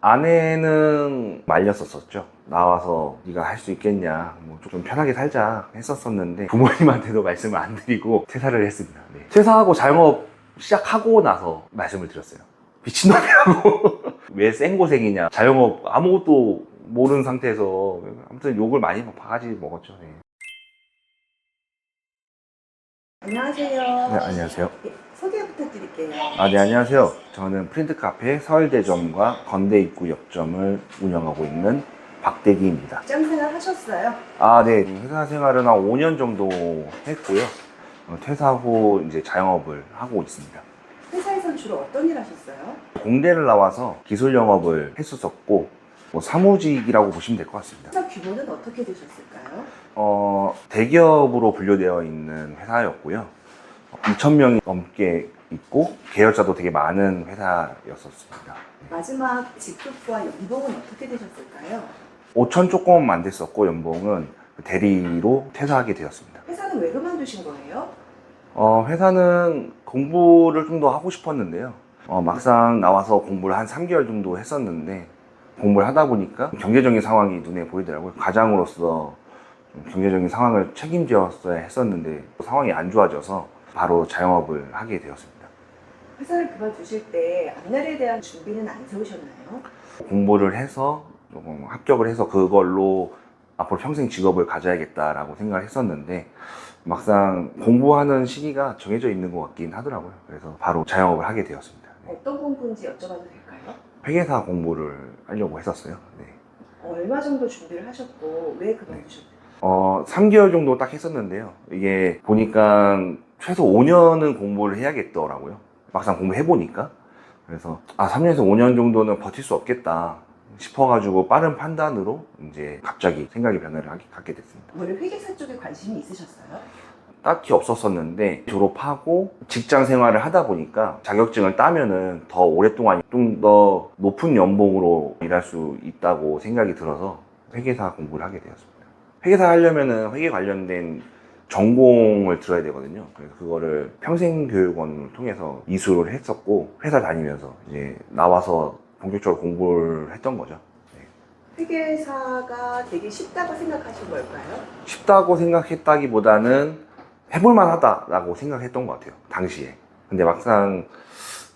아내는 말렸었죠. 나와서 네가 할 수 있겠냐, 뭐 좀 편하게 살자 했었었는데 부모님한테도 말씀을 안 드리고 퇴사를 했습니다. 네. 퇴사하고 자영업 시작하고 나서 말씀을 드렸어요. 미친놈이라고. 왜 생고생이냐, 자영업 아무것도 모르는 상태에서. 아무튼 욕을 많이 바가지 먹었죠. 네. 안녕하세요. 네, 안녕하세요. 네, 소개 부탁드릴게요. 네, 안녕하세요. 저는 프린트 카페 서울대점과 건대 입구 역점을 운영하고 있는 박대기입니다. 직장생활 하셨어요? 네. 회사 생활은 한 5년 정도 했고요. 퇴사 후 이제 자영업을 하고 있습니다. 회사에선 주로 어떤 일 하셨어요? 공대를 나와서 기술 영업을 했었고, 사무직이라고 보시면 될 것 같습니다. 회사 규모는 어떻게 되셨을까요? 대기업으로 분류되어 있는 회사였고요. 2,000명이 넘게 있고 계열사도 되게 많은 회사였었습니다. 마지막 직급과 연봉은 어떻게 되셨을까요? 5천 조금 안 됐었고, 연봉은 대리로 퇴사하게 되었습니다. 회사는 왜 그만두신 거예요? 회사는 공부를 좀 더 하고 싶었는데요. 막상 나와서 공부를 한 3개월 정도 했었는데, 공부를 하다 보니까 경제적인 상황이 눈에 보이더라고요. 가장으로서 경제적인 상황을 책임져야 했었는데 상황이 안 좋아져서 바로 자영업을 하게 되었습니다. 회사를 그만두실 때 앞날에 대한 준비는 안 세우셨나요? 공부를 해서 조금 합격을 해서 그걸로 앞으로 평생 직업을 가져야겠다라고 생각을 했었는데, 막상 공부하는 시기가 정해져 있는 것 같긴 하더라고요. 그래서 바로 자영업을 하게 되었습니다. 네. 어떤 공부인지 여쭤봐도 될까요? 회계사 공부를 하려고 했었어요. 네. 얼마 정도 준비를 하셨고 왜 그만두셨나요? 3개월 정도 딱 했었는데요. 이게 보니까 최소 5년은 공부를 해야겠더라고요. 막상 공부해보니까. 그래서 3년에서 5년 정도는 버틸 수 없겠다 싶어가지고 빠른 판단으로 이제 갑자기 생각의 변화를 갖게 됐습니다. 원래 회계사 쪽에 관심이 있으셨어요? 딱히 없었었는데 졸업하고 직장 생활을 하다 보니까 자격증을 따면은 더 오랫동안 좀 더 높은 연봉으로 일할 수 있다고 생각이 들어서 회계사 공부를 하게 되었습니다. 회계사 하려면은 회계 관련된 전공을 들어야 되거든요. 그래서 그거를 평생교육원을 통해서 이수를 했었고, 회사 다니면서 이제 나와서 본격적으로 공부를 했던 거죠. 네. 회계사가 되게 쉽다고 생각하신 걸까요? 쉽다고 생각했다기보다는 해볼만 하다라고 생각했던 것 같아요, 당시에. 근데 막상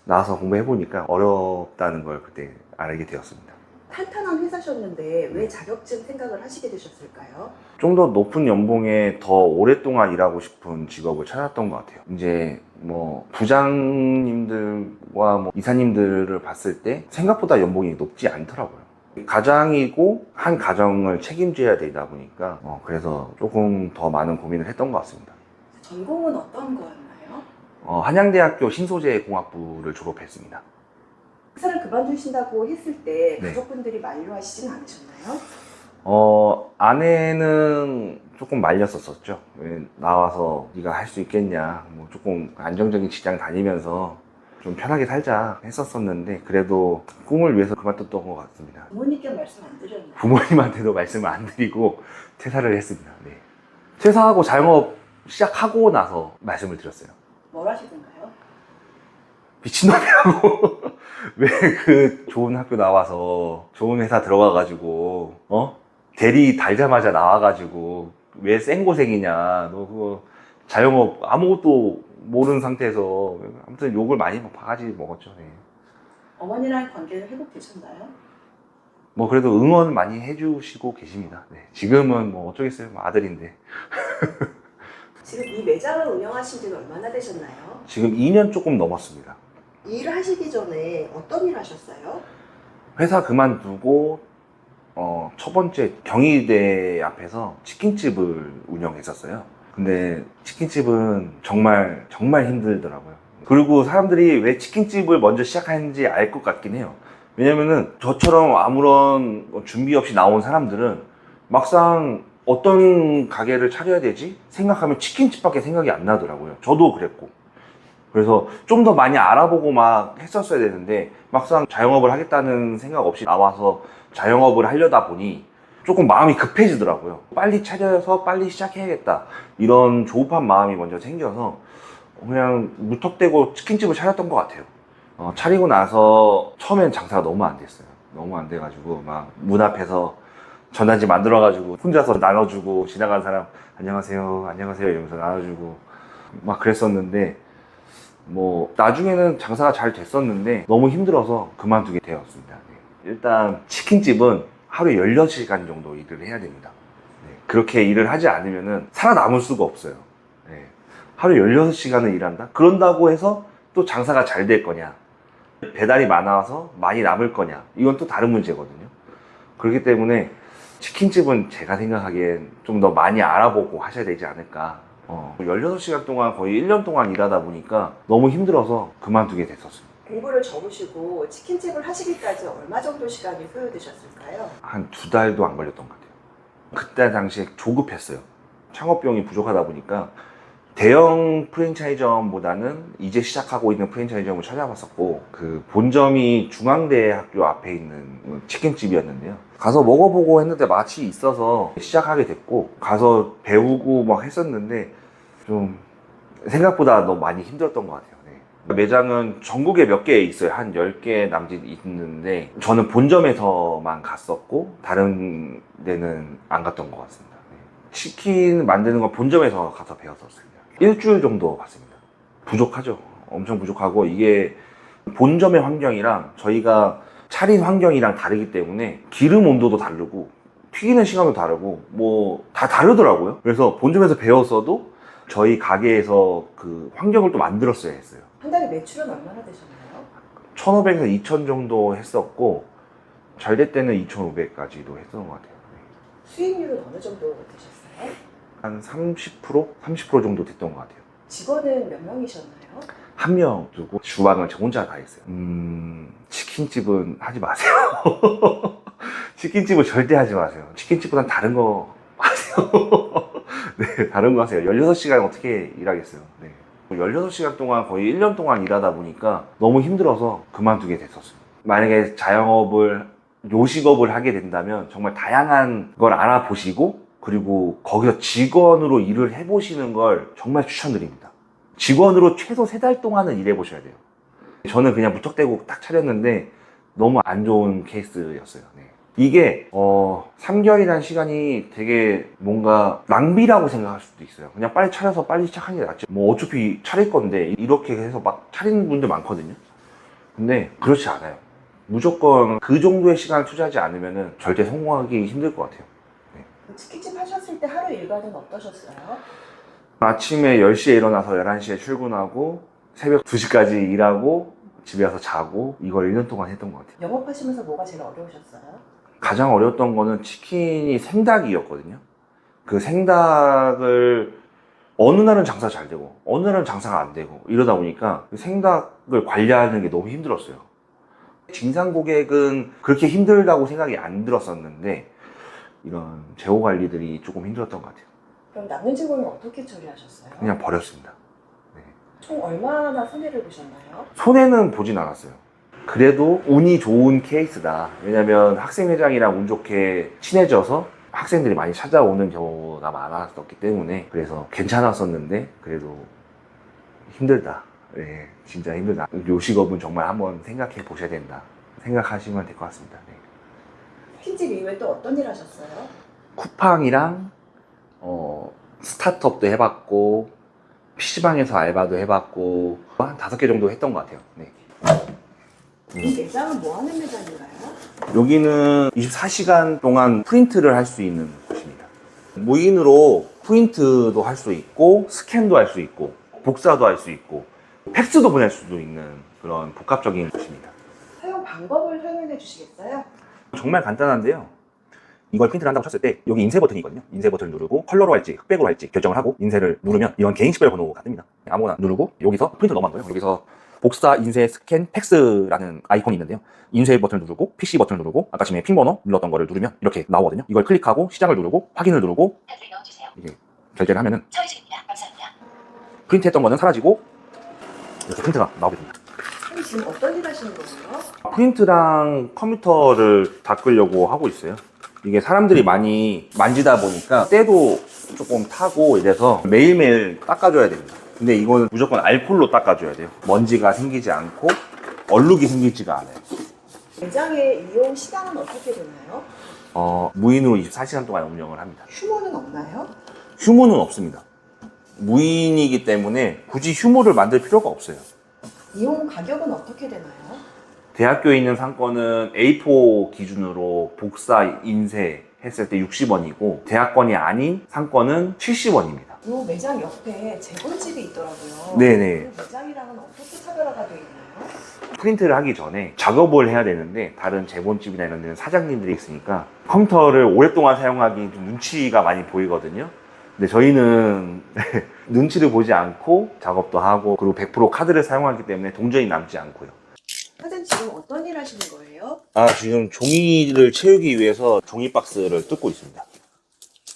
나와서 공부해보니까 어렵다는 걸 그때 알게 되었습니다. 탄탄한 회사셨는데 왜 자격증 생각을 하시게 되셨을까요? 좀 더 높은 연봉에 더 오랫동안 일하고 싶은 직업을 찾았던 것 같아요. 이제 뭐 부장님들과 이사님들을 봤을 때 생각보다 연봉이 높지 않더라고요. 가장이고 한 가정을 책임져야 되다 보니까 그래서 조금 더 많은 고민을 했던 것 같습니다. 전공은 어떤 거였나요? 한양대학교 신소재공학부를 졸업했습니다. 회사를 그만두신다고 했을 때 네. 가족분들이 만류하시진 않으셨나요? 아내는 조금 말렸었죠. 왜 나와서 네가 할 수 있겠냐, 뭐 조금 안정적인 직장 다니면서 좀 편하게 살자 했었었는데, 그래도 꿈을 위해서 그만뒀던 것 같습니다. 부모님께 말씀 안 드렸나요? 부모님한테도 말씀을 안 드리고 퇴사를 했습니다. 네. 퇴사하고 자영업 시작하고 나서 말씀을 드렸어요. 뭘 하시던가요? 미친놈이라고. 왜 그 좋은 학교 나와서 좋은 회사 들어가가지고 대리 달자마자 나와가지고 왜 생고생이냐, 너 그거 자영업 아무것도 모르는 상태에서. 아무튼 욕을 많이 바가지 먹었죠. 네. 어머니랑 관계는 회복되셨나요? 뭐 그래도 응원 많이 해주시고 계십니다. 네. 지금은 뭐 어쩌겠어요, 아들인데. 지금 이 매장을 운영하신 지는 얼마나 되셨나요? 지금 2년 조금 넘었습니다. 이 일을 하시기 전에 어떤 일 하셨어요? 회사 그만두고 첫 번째 경희대 앞에서 치킨집을 운영했었어요. 근데 치킨집은 정말 힘들더라고요. 그리고 사람들이 왜 치킨집을 먼저 시작하는지 알 것 같긴 해요. 왜냐면은 저처럼 아무런 준비 없이 나온 사람들은 막상 어떤 가게를 차려야 되지 생각하면 치킨집밖에 생각이 안 나더라고요. 저도 그랬고. 그래서 좀 더 많이 알아보고 막 했었어야 되는데, 막상 자영업을 하겠다는 생각 없이 나와서 자영업을 하려다 보니 조금 마음이 급해지더라고요. 빨리 차려서 빨리 시작해야겠다, 이런 조급한 마음이 먼저 생겨서 그냥 무턱대고 치킨집을 차렸던 것 같아요. 차리고 나서 처음엔 장사가 너무 안 됐어요. 너무 안 돼가지고 막 문 앞에서 전단지 만들어가지고 혼자서 나눠주고 지나가는 사람 안녕하세요 안녕하세요 이러면서 나눠주고 막 그랬었는데 뭐 나중에는 장사가 잘 됐었는데 너무 힘들어서 그만두게 되었습니다. 네. 일단 치킨집은 하루에 16시간 정도 일을 해야 됩니다. 네. 그렇게 일을 하지 않으면 살아남을 수가 없어요. 네. 하루에 16시간을 일한다? 그런다고 해서 또 장사가 잘 될 거냐, 배달이 많아서 많이 남을 거냐, 이건 또 다른 문제거든요. 그렇기 때문에 치킨집은 제가 생각하기엔 좀 더 많이 알아보고 하셔야 되지 않을까. 16시간 동안 거의 1년 동안 일하다 보니까 너무 힘들어서 그만두게 됐었어요. 공부를 접으시고 치킨집을 하시기까지 얼마 정도 시간이 소요되셨을까요? 한 2달도 안 걸렸던 것 같아요. 그때 당시에 조급했어요. 창업 비용이 부족하다 보니까 대형 프랜차이즈점보다는 이제 시작하고 있는 프랜차이즈점을 찾아봤었고, 그 본점이 중앙대학교 앞에 있는 치킨집이었는데요. 가서 먹어보고 했는데 맛이 있어서 시작하게 됐고, 가서 배우고 막 했었는데 좀 생각보다 너무 많이 힘들었던 것 같아요. 네. 매장은 전국에 몇 개 있어요. 한 10개 남짓 있는데 저는 본점에서만 갔었고 다른 데는 안 갔던 것 같습니다. 네. 치킨 만드는 건 본점에서 가서 배웠었어요. 일주일 정도 봤습니다. 부족하죠. 엄청 부족하고, 이게 본점의 환경이랑 저희가 차린 환경이랑 다르기 때문에 기름 온도도 다르고 튀기는 시간도 다르고 뭐 다 다르더라고요. 그래서 본점에서 배웠어도 저희 가게에서 그 환경을 또 만들었어야 했어요. 한 달에 매출은 얼마나 되셨나요? 1,500에서 2,000 정도 했었고, 잘 될 때는 2,500까지도 했던 것 같아요. 수익률은 어느 정도 되셨어요? 한 30%? 30% 정도 됐던 것 같아요. 직원은 몇 명이셨나요? 한 명 두고 주방을 저 혼자 다 했어요. 치킨집은 하지 마세요. 치킨집은 절대 하지 마세요. 치킨집보단 다른 거 하세요. 네, 다른 거 하세요. 16시간 어떻게 일하겠어요. 네. 16시간 동안 거의 1년 동안 일하다 보니까 너무 힘들어서 그만두게 됐었어요. 만약에 자영업을, 요식업을 하게 된다면 정말 다양한 걸 알아보시고, 그리고 거기서 직원으로 일을 해보시는 걸 정말 추천드립니다. 직원으로 최소 3달 동안은 일해보셔야 돼요. 저는 그냥 무턱대고 딱 차렸는데 너무 안 좋은 케이스였어요. 네. 이게 3개월이라는 시간이 되게 뭔가 낭비라고 생각할 수도 있어요. 그냥 빨리 차려서 빨리 시작하는 게 낫지, 뭐 어차피 차릴 건데, 이렇게 해서 막 차리는 분들 많거든요. 근데 그렇지 않아요. 무조건 그 정도의 시간을 투자하지 않으면 절대 성공하기 힘들 것 같아요. 치킨집 하셨을 때 하루 일과는 어떠셨어요? 아침에 10시에 일어나서 11시에 출근하고 새벽 2시까지 일하고 집에 와서 자고, 이걸 1년 동안 했던 것 같아요. 영업하시면서 뭐가 제일 어려우셨어요? 가장 어려웠던 거는 치킨이 생닭이었거든요. 그 생닭을 어느 날은 장사 잘 되고 어느 날은 장사가 안 되고 이러다 보니까 그 생닭을 관리하는 게 너무 힘들었어요. 진상 고객은 그렇게 힘들다고 생각이 안 들었었는데 이런 재고 관리들이 조금 힘들었던 것 같아요. 그럼 남는 직원은 어떻게 처리하셨어요? 그냥 버렸습니다. 네. 총 얼마나 손해를 보셨나요? 손해는 보진 않았어요. 그래도 운이 좋은 케이스다. 왜냐면 학생회장이랑 운 좋게 친해져서 학생들이 많이 찾아오는 경우가 많았었기 때문에, 그래서 괜찮았었는데 그래도 힘들다. 네, 진짜 힘들다. 요식업은 정말 한번 생각해 보셔야 된다. 생각하시면 될 것 같습니다. 네. 치킨집 이후에 또 어떤 일 하셨어요? 쿠팡이랑 스타트업도 해봤고 PC방에서 알바도 해봤고 한 5개 정도 했던 것 같아요. 네. 이 매장은 뭐 하는 매장인가요? 여기는 24시간 동안 프린트를 할 수 있는 곳입니다. 무인으로 프린트도 할 수 있고 스캔도 할 수 있고 복사도 할 수 있고 팩스도 보낼 수도 있는 그런 복합적인 곳입니다. 사용 방법을 설명해 주시겠어요? 정말 간단한데요. 이걸 프린트를 한다고 쳤을 때 여기 인쇄 버튼이 있거든요. 인쇄 버튼을 누르고 컬러로 할지 흑백으로 할지 결정을 하고 인쇄를 누르면 이런 개인 식별 번호가 뜹니다. 아무거나 누르고 여기서 프린트 넘어간 거예요. 여기서 복사, 인쇄, 스캔, 팩스라는 아이콘이 있는데요. 인쇄 버튼을 누르고 PC 버튼을 누르고 아까 전에 핀 번호 눌렀던 거를 누르면 이렇게 나오거든요. 이걸 클릭하고 시작을 누르고 확인을 누르고 이게 결제를 하면은 처리 중입니다. 감사합니다. 프린트했던 거는 사라지고 이렇게 프린트가 나오게 됩니다. 그럼 지금 어떤 일 하시는 거예요? 프린트랑 컴퓨터를 닦으려고 하고 있어요. 이게 사람들이 많이 만지다 보니까 때도 조금 타고 이래서 매일매일 닦아줘야 됩니다. 근데 이거는 무조건 알콜로 닦아줘야 돼요. 먼지가 생기지 않고 얼룩이 생기지가 않아요. 매장의 이용 시간은 어떻게 되나요? 무인으로 24시간 동안 운영을 합니다. 휴무는 없나요? 휴무는 없습니다. 무인이기 때문에 굳이 휴무를 만들 필요가 없어요. 이용 가격은 어떻게 되나요? 대학교에 있는 상권은 A4 기준으로 복사, 인쇄 했을 때 60원이고 대학권이 아닌 상권은 70원입니다. 이 매장 옆에 재본집이 있더라고요. 네네. 그 매장이랑은 어떻게 차별화가 되어 있나요? 프린트를 하기 전에 작업을 해야 되는데 다른 재본집이나 이런 데는 사장님들이 있으니까 컴퓨터를 오랫동안 사용하기 좀 눈치가 많이 보이거든요. 근데 저희는 눈치를 보지 않고 작업도 하고 그리고 100% 카드를 사용하기 때문에 동전이 남지 않고요. 사장님 지금 어떤 일 하시는 거예요? 지금 종이를 채우기 위해서 종이 박스를 뜯고 있습니다.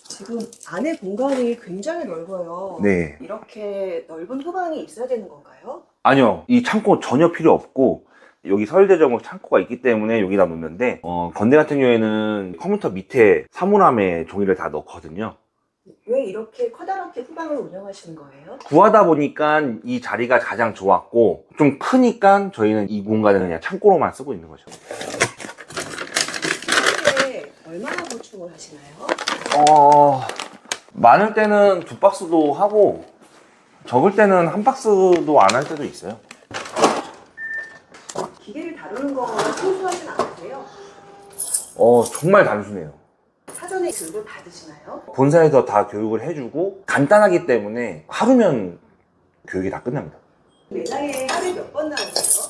지금 안에 공간이 굉장히 넓어요. 네. 이렇게 넓은 후방이 있어야 되는 건가요? 아니요, 이 창고 전혀 필요 없고 여기 서울대점은 창고가 있기 때문에 여기다 놓는데 건대 같은 경우에는 컴퓨터 밑에 사물함에 종이를 다 넣거든요. 왜 이렇게 커다랗게 후방을 운영하시는 거예요? 구하다 보니까 이 자리가 가장 좋았고 좀 크니까 저희는 이 공간을 그냥 창고로만 쓰고 있는 거죠. 하루에 얼마나 보충을 하시나요? 많을 때는 2박스도 하고 적을 때는 1박스도 안 할 때도 있어요. 기계를 다루는 거 생소하진 않으세요? 정말 단순해요. 사전에 교육을 받으시나요? 본사에서 다 교육을 해주고 간단하기 때문에 하루면 교육이 다 끝납니다. 매장에 하루에 몇 번 나오세요?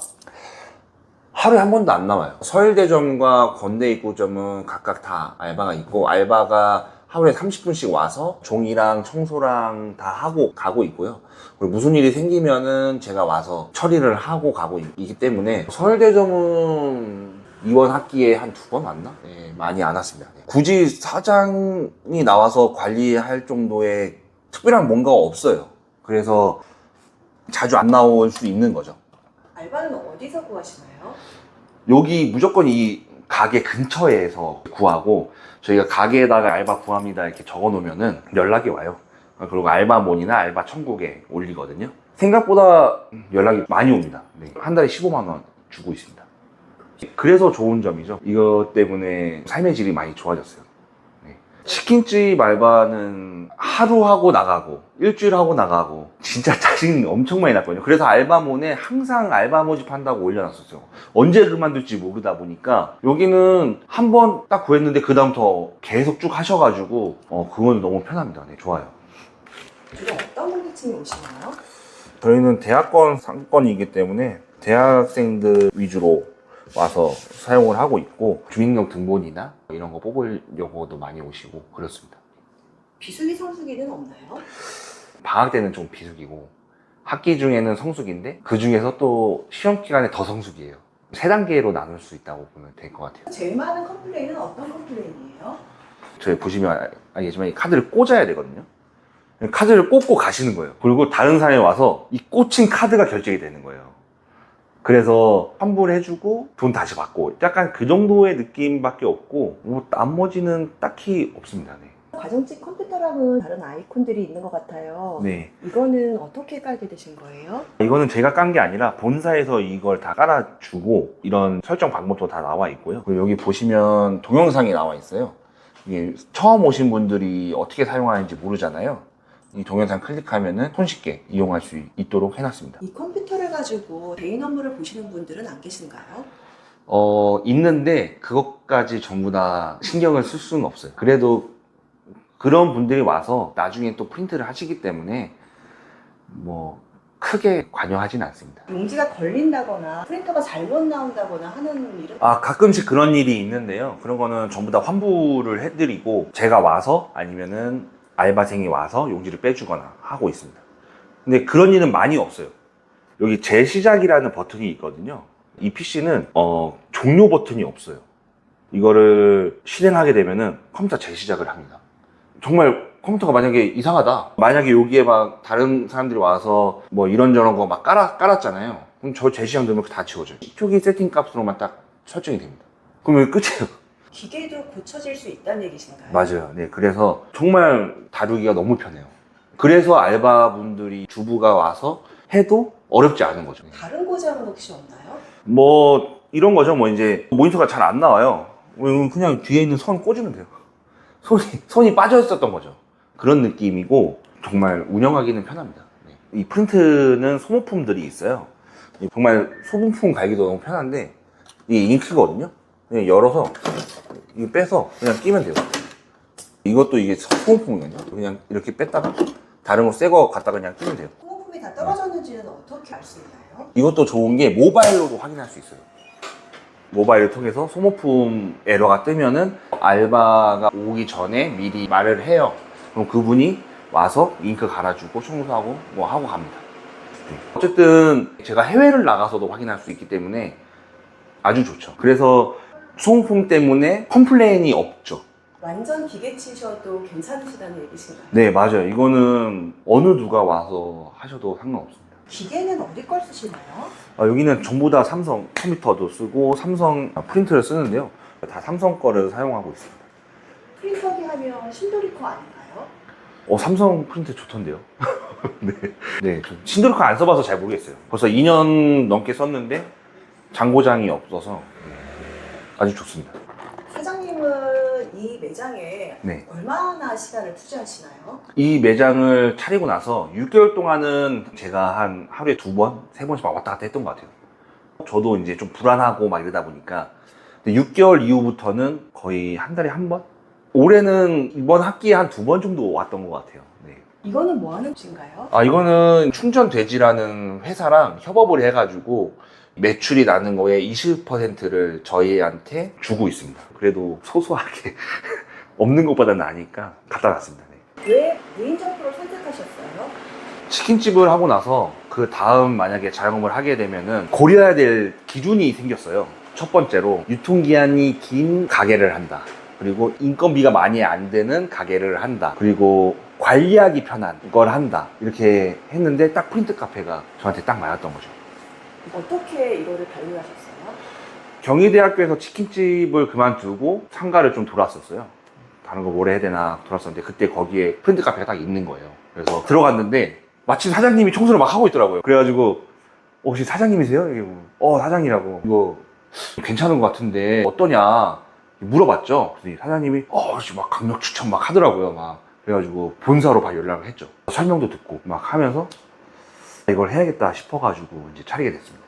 하루에 한 번도 안 나와요. 서울대점과 건대 입구점은 각각 다 알바가 있고 알바가 하루에 30분씩 와서 종이랑 청소랑 다 하고 가고 있고요. 그리고 무슨 일이 생기면은 제가 와서 처리를 하고 가고 있기 때문에 서울대점은 이번 학기에 한 2번 왔나? 네, 많이 안 왔습니다. 네. 굳이 사장이 나와서 관리할 정도의 특별한 뭔가가 없어요. 그래서 자주 안 나올 수 있는 거죠. 알바는 어디서 구하시나요? 여기 무조건 이 가게 근처에서 구하고 저희가 가게에다가 알바 구합니다 이렇게 적어 놓으면은 연락이 와요. 그리고 알바몬이나 알바 천국에 올리거든요. 생각보다 연락이 많이 옵니다. 네. 한 달에 15만 원 주고 있습니다. 그래서 좋은 점이죠. 이것 때문에 삶의 질이 많이 좋아졌어요. 네. 치킨집 알바는 하루 하고 나가고 일주일 하고 나가고 진짜 짜증이 엄청 많이 났거든요. 그래서 알바몬에 항상 알바 모집 한다고 올려놨었어요. 언제 그만둘지 모르다 보니까 여기는 한 번 딱 구했는데 그 다음부터 계속 쭉 하셔가지고 그건 너무 편합니다. 네, 좋아요. 주로 어떤 고객층이 오시나요? 저희는 대학권 상권이기 때문에 대학생들 위주로 와서 사용을 하고 있고 주민등 등본이나 이런 거 뽑으려고도 많이 오시고 그렇습니다. 비수기 성수기는 없나요? 방학 때는 좀 비수기고 학기 중에는 성수기인데 그 중에서 또 시험 기간에 더 성수기예요. 3단계로 나눌 수 있다고 보면 될 것 같아요. 제일 많은 컴플레인은 어떤 컴플레인이에요? 저희 보시면 알겠지만 이 카드를 꽂아야 되거든요. 카드를 꽂고 가시는 거예요. 그리고 다른 사람이 와서 이 꽂힌 카드가 결제가 되는 거예요. 그래서 환불해주고 돈 다시 받고 약간 그 정도의 느낌밖에 없고 뭐 나머지는 딱히 없습니다. 네. 가정집 컴퓨터랑은 다른 아이콘들이 있는 것 같아요. 네. 이거는 어떻게 깔게 되신 거예요? 이거는 제가 깐 게 아니라 본사에서 이걸 다 깔아주고 이런 설정 방법도 다 나와 있고요. 그리고 여기 보시면 동영상이 나와 있어요. 이게 처음 오신 분들이 어떻게 사용하는지 모르잖아요. 이 동영상 클릭하면은 손쉽게 이용할 수 있도록 해놨습니다. 이 컴퓨터를 가지고 개인 업무를 보시는 분들은 안 계신가요? 있는데 그것까지 전부 다 신경을 쓸 수는 없어요. 그래도 그런 분들이 와서 나중에 또 프린트를 하시기 때문에 뭐 크게 관여하진 않습니다. 용지가 걸린다거나 프린터가 잘못 나온다거나 하는 일은 가끔씩 그런 일이 있는데요. 그런 거는 전부 다 환불을 해드리고 제가 와서 아니면은 알바생이 와서 용지를 빼주거나 하고 있습니다. 근데 그런 일은 많이 없어요. 여기 재시작이라는 버튼이 있거든요. 이 PC는 종료 버튼이 없어요. 이거를 실행하게 되면은 컴퓨터 재시작을 합니다. 정말 컴퓨터가 만약에 이상하다, 만약에 여기에 막 다른 사람들이 와서 뭐 이런저런 거 막 깔았잖아요. 그럼 저 재시작 누르면 다 지워져요. 이쪽이 세팅 값으로만 딱 설정이 됩니다. 그러면 끝이에요. 기계도 고쳐질 수 있다는 얘기신가요? 맞아요. 네, 그래서 정말 다루기가 너무 편해요. 그래서 알바분들이 주부가 와서 해도 어렵지 않은 거죠. 다른 고장은 혹시 없나요? 뭐 이런 거죠. 뭐 이제 모니터가 잘 안 나와요. 그냥 뒤에 있는 선 꽂으면 돼요. 손이 빠져 있었던 거죠. 그런 느낌이고 정말 운영하기는 편합니다. 네. 이 프린트는 소모품들이 있어요. 정말 소모품 갈기도 너무 편한데 이게 잉크거든요. 그냥 열어서 이거 빼서 그냥 끼면 돼요. 이것도 이게 소모품이거든요. 그냥 이렇게 뺐다가 다른 거 새 거 갖다가 그냥 끼면 돼요. 소모품이 다 떨어졌는지는 어떻게 알 수 있나요? 이것도 좋은 게 모바일로도 확인할 수 있어요. 모바일을 통해서 소모품 에러가 뜨면은 알바가 오기 전에 미리 말을 해요. 그럼 그분이 와서 잉크 갈아주고 청소하고 뭐 하고 갑니다. 네. 어쨌든 제가 해외를 나가서도 확인할 수 있기 때문에 아주 좋죠. 그래서 소모품 때문에 컴플레인이 없죠. 완전 기계치셔도 괜찮으시다는 얘기신가요? 네, 맞아요. 이거는 어느 누가 와서 하셔도 상관없습니다. 기계는 어디 걸 쓰시나요? 여기는 전부 다 삼성 컴퓨터도 쓰고 삼성 프린터를 쓰는데요. 다 삼성 거를 사용하고 있습니다. 프린터기 하면 신도리코 아닌가요? 삼성 프린터 좋던데요. 네, 좀 신도리코 안 써봐서 잘 모르겠어요. 벌써 2년 넘게 썼는데 장고장이 없어서 아주 좋습니다. 사장님은 이 매장에 네. 얼마나 시간을 투자하시나요? 이 매장을 차리고 나서 6개월 동안은 제가 한 하루에 2번, 3번씩 막 왔다 갔다 했던 것 같아요. 저도 이제 좀 불안하고 막 이러다 보니까 6개월 이후부터는 거의 한 달에 한 번? 올해는 이번 학기에 한 2번 정도 왔던 것 같아요. 네. 이거는 뭐 하는 곳인가요? 이거는 충전돼지라는 회사랑 협업을 해가지고 매출이 나는 거에 20%를 저희한테 주고 있습니다. 그래도 소소하게 없는 것보다는 나으니까 갖다 놨습니다. 네. 왜 무인점포를 선택하셨어요? 치킨집을 하고 나서 그 다음 만약에 자영업을 하게 되면은 고려해야 될 기준이 생겼어요. 첫 번째로 유통기한이 긴 가게를 한다. 그리고 인건비가 많이 안 드는 가게를 한다. 그리고 관리하기 편한 걸 한다. 이렇게 했는데 딱 프린트 카페가 저한테 딱 맞았던 거죠. 어떻게 이거를 발견하셨어요? 경희대학교에서 치킨집을 그만두고 상가를 좀 돌았었어요. 다른 거 뭘 해야 되나 돌았었는데 그때 거기에 프린트 카페가 딱 있는 거예요. 그래서 들어갔는데 마침 사장님이 청소를 막 하고 있더라고요. 그래가지고 혹시 사장님이세요? 이게 사장이라고. 이거 괜찮은 것 같은데 어떠냐 물어봤죠. 그래서 사장님이 막 강력 추천 막 하더라고요. 막 그래가지고 본사로 바로 연락을 했죠. 설명도 듣고 막 하면서 이걸 해야겠다 싶어가지고 이제 차리게 됐습니다.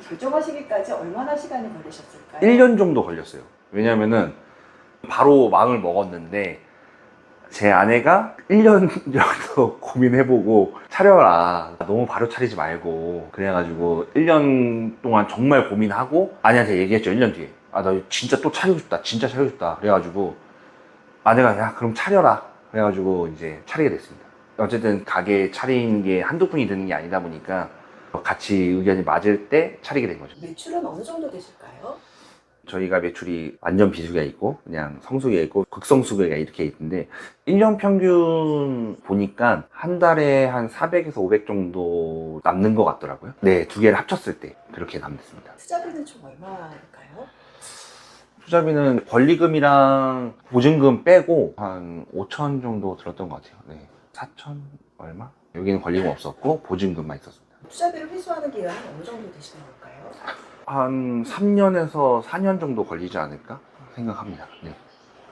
결정하시기까지 얼마나 시간이 걸리셨을까요? 1년 정도 걸렸어요. 왜냐면은 바로 마음을 먹었는데 제 아내가 1년 정도 고민해보고 차려라. 너무 바로 차리지 말고. 그래가지고 1년 동안 정말 고민하고 아내한테 얘기했죠. 1년 뒤에. 나 진짜 또 차리고 싶다. 진짜 차리고 싶다. 그래가지고 아내가 야 그럼 차려라. 그래가지고 이제 차리게 됐습니다. 어쨌든 가게 차린 게 한두 푼이 드는 게 아니다 보니까 같이 의견이 맞을 때 차리게 된 거죠. 매출은 어느 정도 되실까요? 저희가 매출이 완전 비수기가 있고 그냥 성수기가 있고 극성수기가 이렇게 있는데 1년 평균 보니까 한 달에 한 400에서 500 정도 남는 것 같더라고요. 네, 두 개를 합쳤을 때 그렇게 남습니다. 투자비는 좀 얼마일까요? 투자비는 권리금이랑 보증금 빼고 한 5천 정도 들었던 것 같아요. 네, 4천 얼마? 여기는 권리금 없었고 보증금만 있었습니다. 투자비를 회수하는 기간은 어느 정도 되시는 걸까요? 한 3년에서 4년 정도 걸리지 않을까 생각합니다. 네.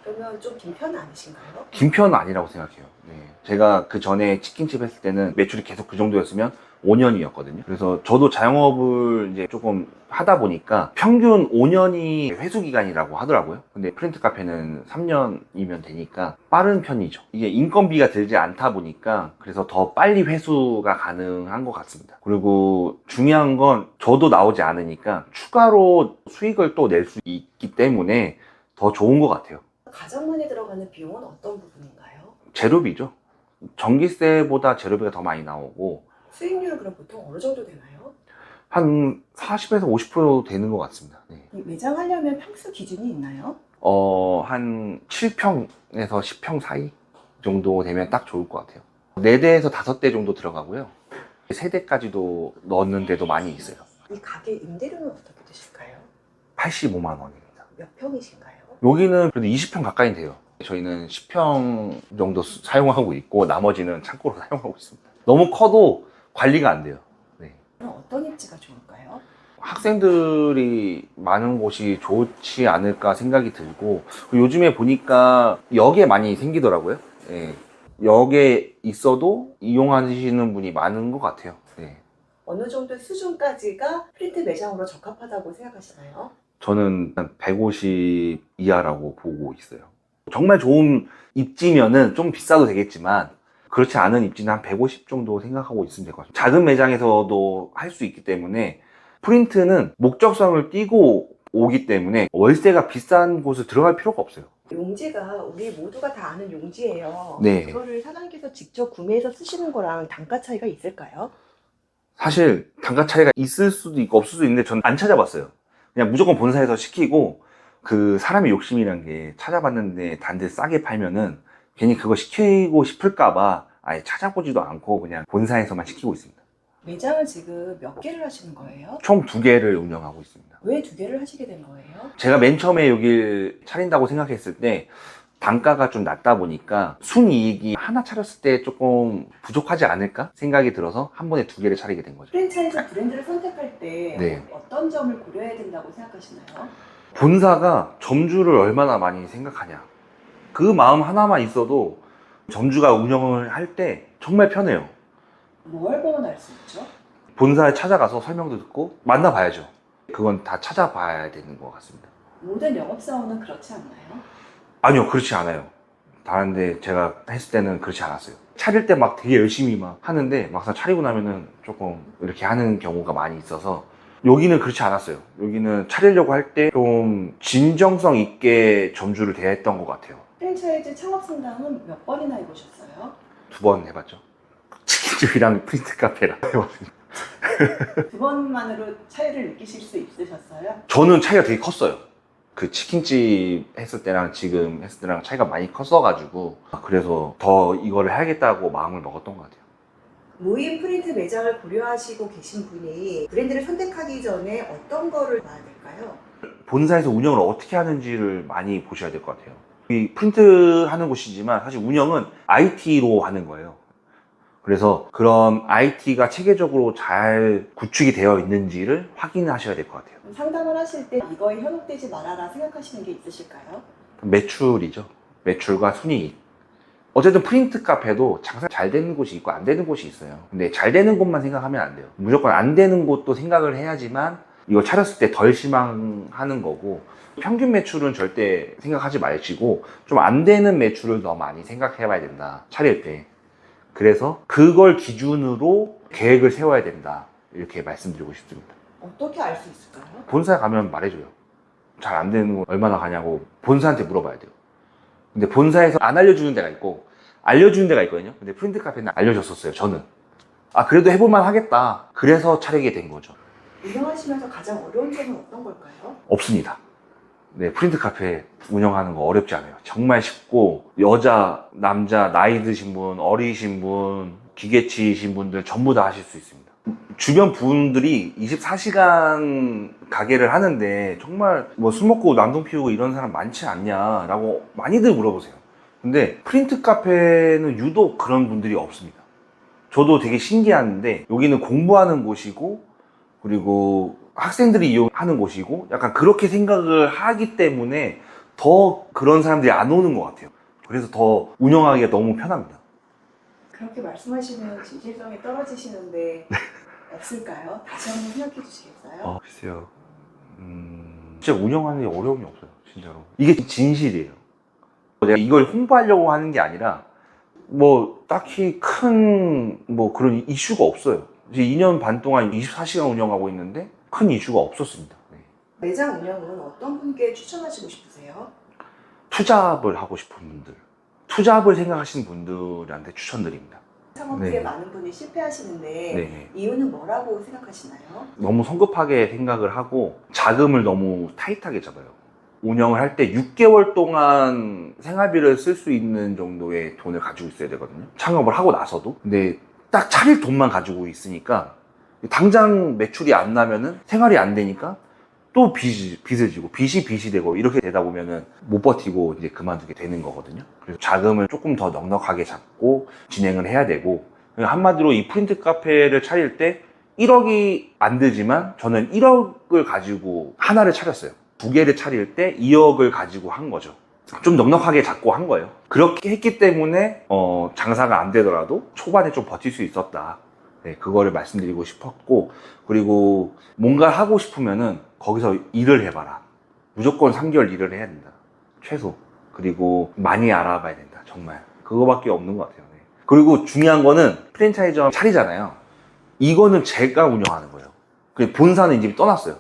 그러면 좀 긴 편은 아니신가요? 긴 편은 아니라고 생각해요. 네. 제가 그 전에 치킨집 했을 때는 매출이 계속 그 정도였으면 5년이었거든요. 그래서 저도 자영업을 이제 조금 하다 보니까 평균 5년이 회수 기간이라고 하더라고요. 근데 프린트 카페는 3년이면 되니까 빠른 편이죠. 이게 인건비가 들지 않다 보니까 그래서 더 빨리 회수가 가능한 것 같습니다. 그리고 중요한 건 저도 나오지 않으니까 추가로 수익을 또 낼 수 있기 때문에 더 좋은 것 같아요. 가장 많이 들어가는 비용은 어떤 부분인가요? 재료비죠. 전기세보다 재료비가 더 많이 나오고 수익률은 그럼 보통 어느 정도 되나요? 한 40에서 50% 되는 것 같습니다. 네. 이 매장 하려면 평수 기준이 있나요? 한 7평에서 10평 사이 정도 되면 딱 좋을 것 같아요. 4대에서 5대 정도 들어가고요. 3대까지도 넣는 데도 많이 있어요. 이 가게 임대료는 어떻게 되실까요? 85만 원입니다. 몇 평이신가요? 여기는 그래도 20평 가까이 돼요. 저희는 10평 정도 사용하고 있고 나머지는 창고로 사용하고 있습니다. 너무 커도 관리가 안 돼요. 네. 그럼 어떤 입지가 좋을까요? 학생들이 많은 곳이 좋지 않을까 생각이 들고, 요즘에 보니까 역에 많이 생기더라고요. 예. 역에 있어도 이용하시는 분이 많은 것 같아요. 예. 어느 정도 수준까지가 프린트 매장으로 적합하다고 생각하시나요? 저는 150 이하라고 보고 있어요. 정말 좋은 입지면은 좀 비싸도 되겠지만, 그렇지 않은 입지는 한 150 정도 생각하고 있으면 될 것 같아요. 작은 매장에서도 할 수 있기 때문에, 프린트는 목적성을 띠고 오기 때문에 월세가 비싼 곳을 들어갈 필요가 없어요. 용지가 우리 모두가 다 아는 용지예요. 네. 그거를 사장님께서 직접 구매해서 쓰시는 거랑 단가 차이가 있을까요? 사실 단가 차이가 있을 수도 있고 없을 수도 있는데 저는 안 찾아봤어요. 그냥 무조건 본사에서 시키고, 그 사람의 욕심이란 게 찾아봤는데 단데 싸게 팔면은 괜히 그거 시키고 싶을까봐 아예 찾아보지도 않고 그냥 본사에서만 시키고 있습니다. 매장을 지금 몇 개를 하시는 거예요? 총 2개를 운영하고 있습니다. 왜 2개를 하시게 된 거예요? 제가 맨 처음에 여길 차린다고 생각했을 때 단가가 좀 낮다 보니까 순이익이 하나 차렸을 때 조금 부족하지 않을까 생각이 들어서 한 번에 2개를 차리게 된 거죠. 프랜차이즈 브랜드를 선택할 때 네. 어떤 점을 고려해야 된다고 생각하시나요? 본사가 점주를 얼마나 많이 생각하냐, 그 마음 하나만 있어도 점주가 운영을 할 때 정말 편해요. 뭘 보면 알 수 있죠? 본사에 찾아가서 설명도 듣고 만나봐야죠. 그건 다 찾아봐야 되는 것 같습니다. 모든 영업사원은 그렇지 않나요? 아니요, 그렇지 않아요. 다른데 제가 했을 때는 그렇지 않았어요. 차릴 때 막 되게 열심히 막 하는데 막상 차리고 나면은 조금 이렇게 하는 경우가 많이 있어서, 여기는 그렇지 않았어요. 여기는 차리려고 할 때 좀 진정성 있게 점주를 대했던 것 같아요. 프랜차이즈 창업 상담은 몇 번이나 해보셨어요? 2번 해봤죠. 치킨집이랑 프린트 카페랑 해봤습니다. 2번만으로 차이를 느끼실 수 있으셨어요? 저는 차이가 되게 컸어요. 그 치킨집 했을 때랑 지금 했을 때랑 차이가 많이 컸어가지고, 그래서 더 이거를 해야겠다고 마음을 먹었던 것 같아요. 무인 프린트 매장을 고려하시고 계신 분이 브랜드를 선택하기 전에 어떤 거를 봐야 될까요? 본사에서 운영을 어떻게 하는지를 많이 보셔야 될 것 같아요. 이 프린트 하는 곳이지만 사실 운영은 IT로 하는 거예요. 그래서 그런 IT가 체계적으로 잘 구축이 되어 있는지를 확인하셔야 될 것 같아요. 상담을 하실 때 이거에 현혹되지 말아라 생각하시는 게 있으실까요? 매출이죠. 매출과 순이익. 어쨌든 프린트 카페도 장사 잘 되는 곳이 있고 안 되는 곳이 있어요. 근데 잘 되는 곳만 생각하면 안 돼요. 무조건 안 되는 곳도 생각을 해야지만 이거 차렸을 때 덜 실망하는 거고, 평균 매출은 절대 생각하지 마시고 좀 안 되는 매출을 더 많이 생각해 봐야 된다, 차릴 때. 그래서 그걸 기준으로 계획을 세워야 된다, 이렇게 말씀드리고 싶습니다. 어떻게 알 수 있을까요? 본사에 가면 말해줘요. 잘 안 되는 거 얼마나 가냐고 본사한테 물어봐야 돼요. 근데 본사에서 안 알려주는 데가 있고 알려주는 데가 있거든요. 근데 프린트 카페는 알려줬었어요, 저는. 아, 그래도 해볼만 하겠다, 그래서 차리게 된 거죠. 운영하시면서 가장 어려운 점은 어떤 걸까요? 없습니다. 네, 프린트 카페 운영하는 거 어렵지 않아요. 정말 쉽고, 여자, 남자, 나이 드신 분, 어리신 분, 기계치이신 분들 전부 다 하실 수 있습니다. 주변 분들이 24시간 가게를 하는데 정말 뭐 술 먹고 난동 피우고 이런 사람 많지 않냐라고 많이들 물어보세요. 근데 프린트 카페는 유독 그런 분들이 없습니다. 저도 되게 신기한데, 여기는 공부하는 곳이고 그리고 학생들이 이용하는 곳이고 약간 그렇게 생각을 하기 때문에 더 그런 사람들이 안 오는 것 같아요. 그래서 더 운영하기가 너무 편합니다. 그렇게 말씀하시면 진실성이 떨어지시는데 없을까요? 다시 한번 생각해 주시겠어요? 글쎄요. 진짜 운영하는 게 어려움이 없어요, 진짜로. 이게 진실이에요. 내가 이걸 홍보하려고 하는 게 아니라 뭐 딱히 큰 뭐 그런 이슈가 없어요. 이제 2년 반 동안 24시간 운영하고 있는데 큰 이슈가 없었습니다. 네. 매장 운영은 어떤 분께 추천하시고 싶으세요? 투잡을 하고 싶은 분들, 투잡을 생각하시는 분들한테 추천드립니다. 창업 네. 후에 많은 분이 실패하시는데 네. 이유는 뭐라고 생각하시나요? 너무 성급하게 생각을 하고 자금을 너무 타이트하게 잡아요. 운영을 할 때 6개월 동안 생활비를 쓸 수 있는 정도의 돈을 가지고 있어야 되거든요, 창업을 하고 나서도. 근데 딱 차릴 돈만 가지고 있으니까 당장 매출이 안 나면은 생활이 안 되니까 또 빚을 지고 빚이 되고 이렇게 되다 보면은 못 버티고 이제 그만두게 되는 거거든요. 그래서 자금을 조금 더 넉넉하게 잡고 진행을 해야 되고, 한마디로 이 프린트 카페를 차릴 때 1억이 안 들지만 저는 1억을 가지고 하나를 차렸어요. 2개를 차릴 때 2억을 가지고 한 거죠. 좀 넉넉하게 잡고 한 거예요. 그렇게 했기 때문에 장사가 안 되더라도 초반에 좀 버틸 수 있었다. 네, 그거를 말씀드리고 싶었고, 그리고 뭔가 하고 싶으면은 거기서 일을 해봐라. 무조건 3개월 일을 해야 된다. 최소. 그리고 많이 알아봐야 된다. 정말. 그거밖에 없는 것 같아요. 네. 그리고 중요한 거는 프랜차이즈 차리잖아요. 이거는 제가 운영하는 거예요. 본사는 이제 떠났어요.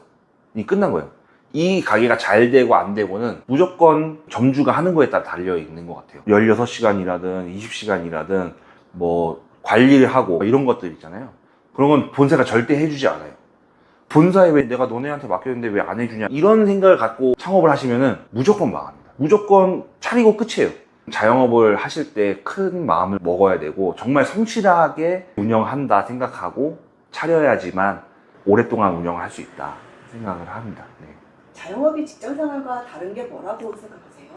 이 끝난 거예요. 이 가게가 잘 되고 안 되고는 무조건 점주가 하는 거에 따라 달려 있는 것 같아요. 16시간이라든 20시간이라든 뭐 관리를 하고 이런 것들 있잖아요. 그런 건 본사가 절대 해주지 않아요. 본사에 왜 내가 너네한테 맡겼는데 왜 안 해주냐, 이런 생각을 갖고 창업을 하시면은 무조건 망합니다. 무조건 차리고 끝이에요. 자영업을 하실 때 큰 마음을 먹어야 되고 정말 성실하게 운영한다 생각하고 차려야지만 오랫동안 운영을 할 수 있다 생각을 합니다. 네. 자영업이 직장생활과 다른 게 뭐라고 생각하세요?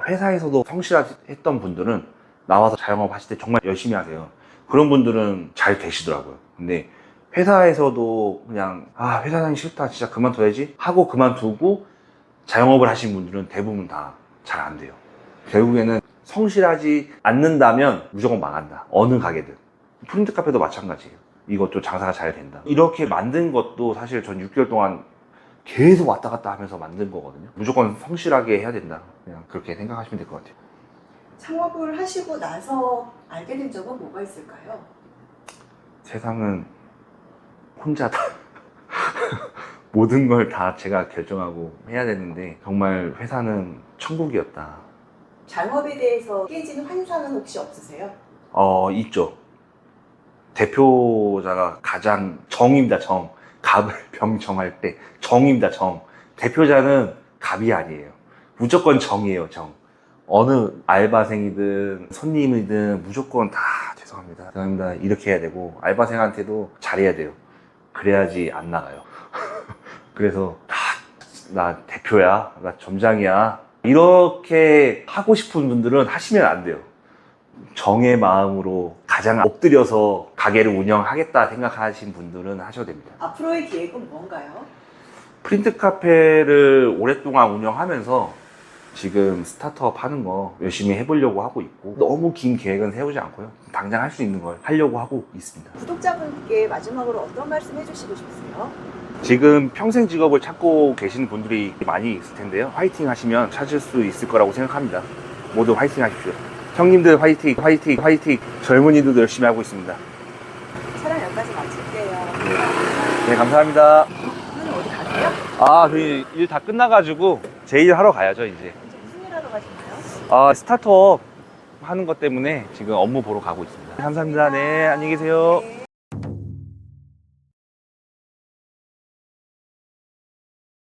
회사에서도 성실했던 분들은 나와서 자영업 하실 때 정말 열심히 하세요. 그런 분들은 잘 되시더라고요. 근데 회사에서도 그냥 회사 다니기 싫다, 진짜 그만둬야지 하고 그만두고 자영업을 하신 분들은 대부분 다 잘 안 돼요. 결국에는 성실하지 않는다면 무조건 망한다. 어느 가게든. 프린트 카페도 마찬가지예요. 이것도 장사가 잘 된다. 이렇게 만든 것도 사실 전 6개월 동안 계속 왔다 갔다 하면서 만든 거거든요. 무조건 성실하게 해야 된다. 그냥 그렇게 생각하시면 될 것 같아요. 창업을 하시고 나서 알게 된 점은 뭐가 있을까요? 세상은 혼자다. 모든 걸 다 제가 결정하고 해야 되는데 정말 회사는 천국이었다. 자영업에 대해서 깨진 환상은 혹시 없으세요? 있죠. 대표자가 가장 정입니다. 정. 갑을 병정할 때 정입니다. 정. 대표자는 갑이 아니에요. 무조건 정이에요. 정. 어느 알바생이든 손님이든 무조건 다 죄송합니다 이렇게 해야 되고, 알바생한테도 잘해야 돼요. 그래야지 안 나가요. 그래서 나 대표야, 나 점장이야, 이렇게 하고 싶은 분들은 하시면 안 돼요. 정의 마음으로 가장 엎드려서 가게를 운영하겠다 생각하신 분들은 하셔도 됩니다. 앞으로의 계획은 뭔가요? 프린트 카페를 오랫동안 운영하면서 지금 스타트업 하는 거 열심히 해보려고 하고 있고, 너무 긴 계획은 세우지 않고요. 당장 할 수 있는 걸 하려고 하고 있습니다. 구독자분께 마지막으로 어떤 말씀 해주시고 싶으세요? 지금 평생 직업을 찾고 계시는 분들이 많이 있을 텐데요. 화이팅 하시면 찾을 수 있을 거라고 생각합니다. 모두 화이팅 하십시오. 형님들 화이팅, 화이팅, 화이팅. 젊은이들도 열심히 하고 있습니다. 촬영 여기까지 마칠게요. 네, 감사합니다. 오늘 어디 가세요? 저희 일 다 끝나가지고 제 일 하러 가야죠, 이제. 이제 무슨 일 하러 가시나요? 스타트업 하는 것 때문에 지금 업무 보러 가고 있습니다. 감사합니다. 네, 안녕히 계세요. 네.